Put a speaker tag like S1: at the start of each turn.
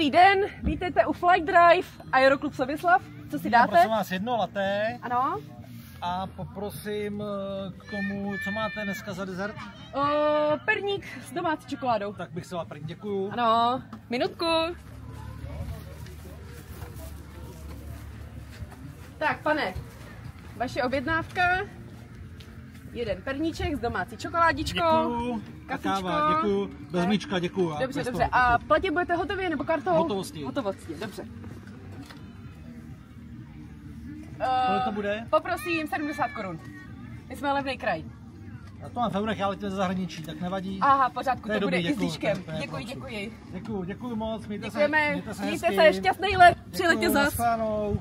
S1: Dobrý den, vítejte u Flight Drive Aeroklub Soběslav. Co si dáte?
S2: Prosím vás, jedno latte.
S1: Ano.
S2: A poprosím k tomu, co máte dneska za dezert?
S1: Perník s domácí čokoládou.
S2: Tak bych se vám první děkuju.
S1: Ano, minutku. Tak, pane, vaše objednávka. Jeden perníček s domácí čokoládičkou.
S2: Děkuju.
S1: Kafičko.
S2: Káva, děkuju. Bez míčka, děkuju.
S1: Dobře, dobře. A platit budete hotově nebo kartou?
S2: Hotovostí.
S1: Hotovostí, dobře.
S2: Kolik to bude?
S1: Poprosím 70 korun. My jsme levný kraj.
S2: Já to mám v eurech, ale to je ze zahraničí, tak nevadí.
S1: Aha, pořádku, to bude
S2: dobrý,
S1: i s
S2: děkuju,
S1: líčkem.
S2: to je
S1: Děkuji, děkuji.
S2: Děkuju moc, mějte
S1: Děkujeme,
S2: se
S1: mějte se, šťastný let, přiletět zas.
S2: Naschledanou.